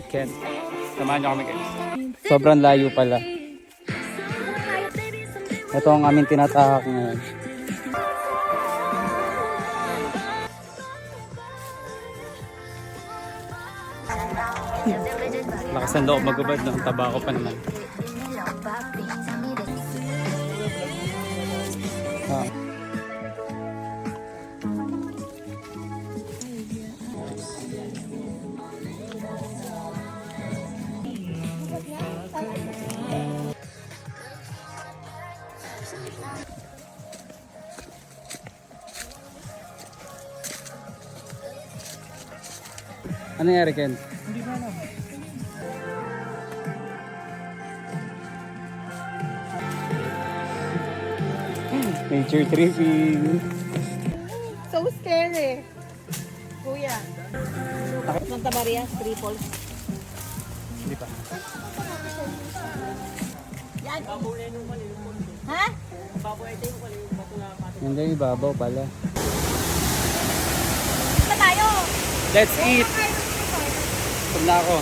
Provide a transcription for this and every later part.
Kent. Samahan niyo kami guys. Sobrang layo pala. Ito ang aming tinatahak ngayon. Lakas ang loob magubad ng tabako pa naman. Ah. Ano nangyari, Ken? Hindi ko alam. Nature tripping. So scary. Kuya. Santa Maria, Triples. Hindi pa. Yan. Ha? Hindi, ibabaw pala. Saan tayo? Let's eat! Pag na ako.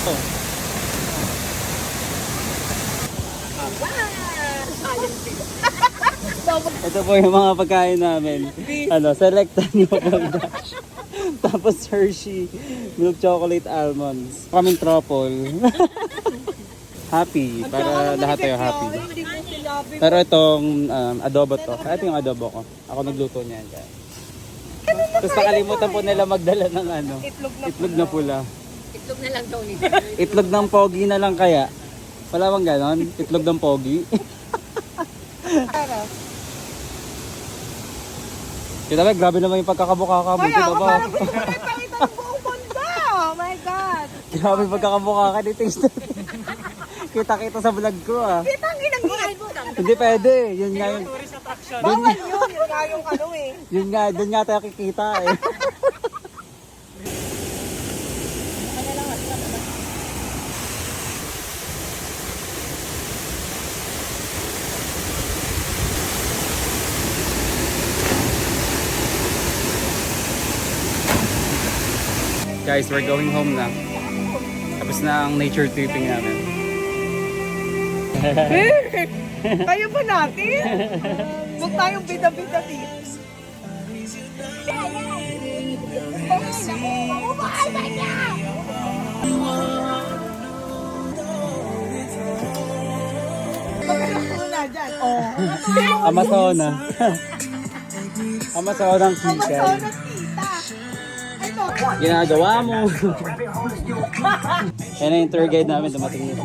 Oh. Ito po yung mga pagkain namin. Ano, selectan nyo pang dash. Tapos Hershey, milk chocolate almonds. Kaming truffle. Happy, para lahat tayo happy. Pero itong adobo to. Ito yung adobo ko. Ako nagluto niyan. Tapos nakalimutan po nila magdala ng ano, itlog na pula. Itlog na lang daw nito. Itlog ng pogi na lang kaya. Wala bang ganon? Itlog ng pogi. Kita ba, grabe naman yung pagkakabuka-ka. Kaya ako parang gusto ko nakita ng buong mundo. Oh my God. Grabe yung pagkakabuka-ka ni Taste. Kita-kita sa vlog ko ah. Kitang inanggihan mo. Hindi pwede. Yun nga yung... Bawal yun. Yun nga yung ano eh. Yun nga, doon nga tayo kikita eh. Guys, we're going home na. Tapos na ang nature tripping namin. Kayo ba natin? Huwag tayong bida-bida tips. Amazona. Amazonang Amazon chicken. at tita. Ito. Ginagawa mo. Yan na yung tour guide namin, dumating nito.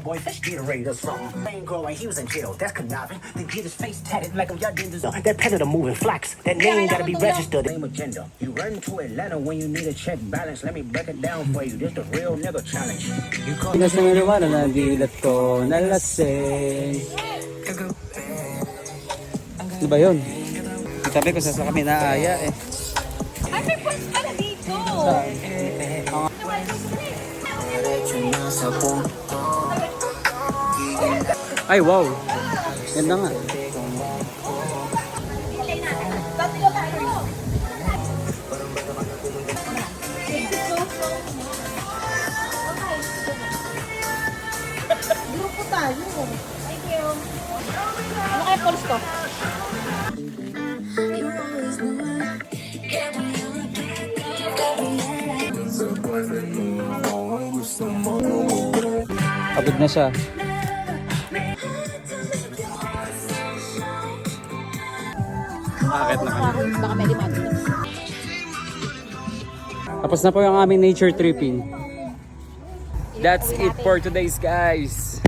Boy, fish Gatorade us from Main growing, he was in jail. That's conniving. Then get his face tatted like I'm young ninjas. That predator moving flax. That name gotta be registered. Name agenda. You run to Atlanta when you need a check balance. Let me break it down for you. This the real nigga challenge. You call Pinas na marijuana na dilat ko nalasing. Ano ba yun? Sabi ko sa kami naaya eh. Ay, may points pala dito. Ay wow. Ganda nga. Tatlo tayo. Grupo tayo. Thank you. Ano kaya polis ko? Pagod na siya. Akit na kami. Baka may limado. Tapos na po yung aming nature tripping. That's it for today's guys.